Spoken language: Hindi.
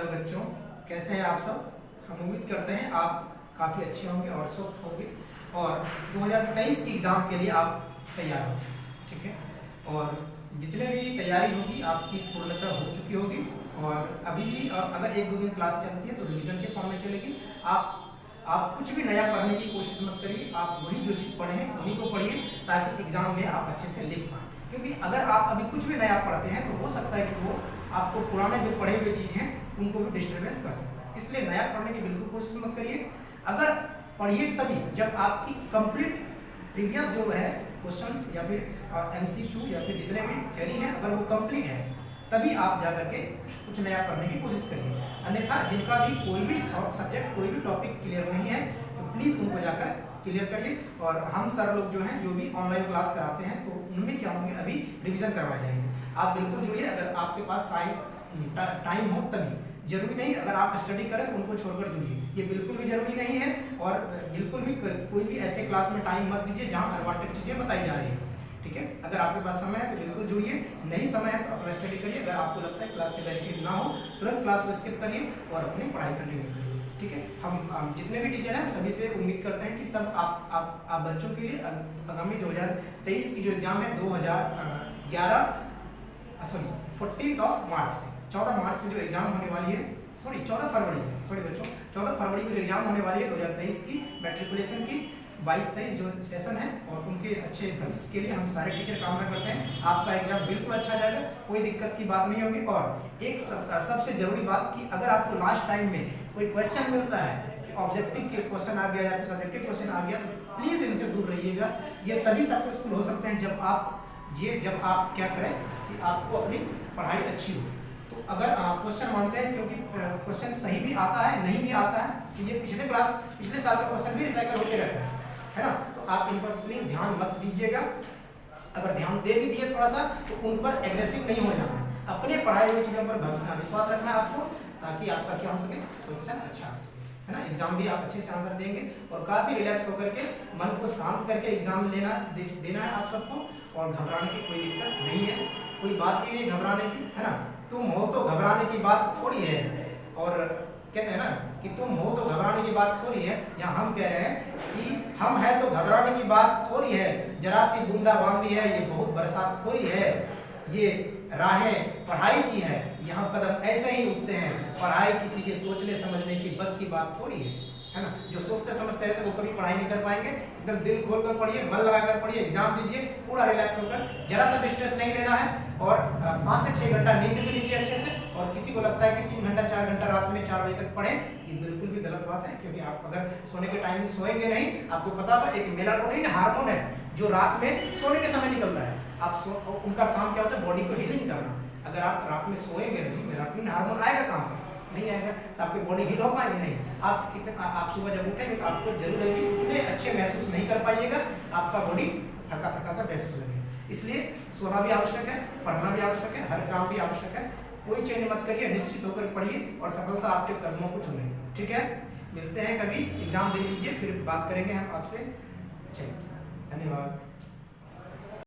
हेलो बच्चों, कैसे हैं आप सब। हम उम्मीद करते हैं आप काफ़ी अच्छे होंगे और स्वस्थ होंगे और 2023 की एग्ज़ाम के लिए आप तैयार होंगे। ठीक है, और जितने भी तैयारी होगी आपकी पूर्णतः हो चुकी होगी और अभी भी अगर एक दो दिन क्लास चलती है तो रिवीजन के फॉर्म में चलेगी। आप कुछ भी नया पढ़ने की कोशिश मत करिए, आप वही जो चीज़ पढ़े हैं उन्हीं को पढ़िए ताकि एग्ज़ाम में आप अच्छे से लिख पाएँ। क्योंकि अगर आप अभी कुछ भी नया पढ़ते हैं तो हो सकता है कि वो आपको पुराने जो पढ़े हुए चीज़ हैं उनको भी डिस्टर्बेंस कर सकता है। इसलिए नया पढ़ने की बिल्कुल कोशिश मत करिए। अगर पढ़िए तभी जब आपकी कंप्लीट प्रीवियस जो है क्वेश्चंस या फिर एमसीक्यू या फिर जितने भी थ्योरी हैं अगर वो कंप्लीट है तभी आप जा करके कुछ नया पढ़ने की कोशिश करिए। अन्यथा जिनका भी कोई भी सब्जेक्ट कोई भी टॉपिक क्लियर नहीं है तो प्लीज़ उनको जाकर क्लियर करिए। और हम सर लोग जो हैं जो भी ऑनलाइन क्लास कराते हैं तो उनमें क्या होंगे अभी रिवीजन करवाए जाएंगे। आप बिल्कुल जुड़िए, अगर आपके पास टाइम हो तभी। जरूरी नहीं अगर आप स्टडी करें तो उनको छोड़कर जुड़िए, ये बिल्कुल भी जरूरी नहीं है। और बिल्कुल भी कोई भी ऐसे क्लास में टाइम मत दीजिए जहाँ अनवांटेड चीज़ें बताई जा रही है। ठीक है, अगर आपके पास समय है तो बिल्कुल जुड़िए, नहीं समय है तो अपना स्टडी करिए। अगर आपको लगता है क्लास से बेनिफिट ना हो तुरंत क्लास को स्किप करिए और अपनी पढ़ाई कंटिन्यू करिए। ठीक है, हम जितने भी टीचर हैं हम सभी से उम्मीद करते हैं कि सब आप बच्चों के लिए आगामी 2023 की जो एग्जाम है 14 मार्च से 14 मार्च से जो एग्जाम होने वाली है, 14 फरवरी से बच्चों 14 फरवरी को जो एग्जाम होने वाली है 2023 की मैट्रिकुलेशन की 22-23 जो सेशन है और उनके अच्छे भविष्य के लिए हम सारे टीचर कामना करते हैं। आपका एग्जाम बिल्कुल अच्छा जाएगा, कोई दिक्कत की बात नहीं होगी। और एक सबसे जरूरी बात कि अगर आपको लास्ट टाइम में कोई क्वेश्चन मिलता है कि ऑब्जेक्टिव के क्वेश्चन आ गया या फिर सब्जेक्टिव क्वेश्चन आ गया तो प्लीज़ इनसे दूर रहिएगा। ये तभी सक्सेसफुल हो सकते हैं जब आप क्या करें कि आपको अपनी पढ़ाई अच्छी हो। तो अगर क्वेश्चन मानते हैं क्योंकि क्वेश्चन सही भी आता है नहीं भी आता है तो ये पिछले साल का क्वेश्चन भी रिसाइकल होते रहता है ना। तो आप इन पर प्लीज़ ध्यान मत दीजिएगा। अगर ध्यान दे भी दिए थोड़ा सा तो उन पर एग्रेसिव नहीं हो जाना है। अपने पढ़ाई हुई चीज़ों पर विश्वास रखना है आपको ताकि आपका क्या हो सके क्वेश्चन अच्छा आ सके, है ना। एग्जाम भी आप अच्छे से आंसर देंगे और काफ़ी रिलैक्स होकर के मन को शांत करके एग्जाम देना है आप सबको। और घबराने की कोई दिक्कत नहीं है, कोई बात भी नहीं घबराने की, है ना। तुम हो तो घबराने की बात थोड़ी है। और कहते हैं ना कि तुम हो तो घबराने की बात थोड़ी है, यहाँ हम कह रहे हैं कि हम हैं तो घबराने की बात थोड़ी है। जरा सी बूंदाबांदी है, ये बहुत बरसात थोड़ी है। ये राहें पढ़ाई की है, यहाँ कदम ऐसे ही उठते हैं। पढ़ाई किसी के सोचने समझने की बस की बात थोड़ी है ना। जो सोचते समझते रहते वो कभी पढ़ाई नहीं कर पाएंगे। एकदम दिल खोल कर पढ़िए, मन लगाकर पढ़िए, एग्जाम दीजिए पूरा रिलैक्स होकर, जरा सा भी स्ट्रेस नहीं लेना है। और 5 से 6 घंटा नींद भी लीजिए अच्छे से। और किसी को लगता है कि 3 घंटा 4 घंटा रात में 4 बजे तक पढ़ें, ये बिल्कुल भी गलत बात है। क्योंकि आप अगर सोने के टाइम में सोएंगे नहीं, आपको पता होगा एक मेलाटोनिन हार्मोन है जो रात में सोने के समय निकलता है। उनका काम क्या होता है बॉडी को हीलिंग करना। अगर आप रात में सोएंगे नहीं, मेलाटोनिन हार्मोन आएगा कहाँ से, नहीं आएगा, तो आपकी बॉडी हील हो पाएगी नहीं। आप सुबह जब उठेंगे तो आपको जरूर है कि इतने अच्छे महसूस नहीं कर पाइएगा, आपका बॉडी थका थका सा महसूस लगेगा। इसलिए सोना भी आवश्यक है, पढ़ना भी आवश्यक है, हर काम भी आवश्यक है। कोई चेंज मत करिए, निश्चित होकर पढ़िए और सफलता आपके कर्मों को चुनेगी। ठीक है, मिलते हैं कभी, एग्जाम दे लीजिए फिर बात करेंगे हम आपसे। चलिए, धन्यवाद।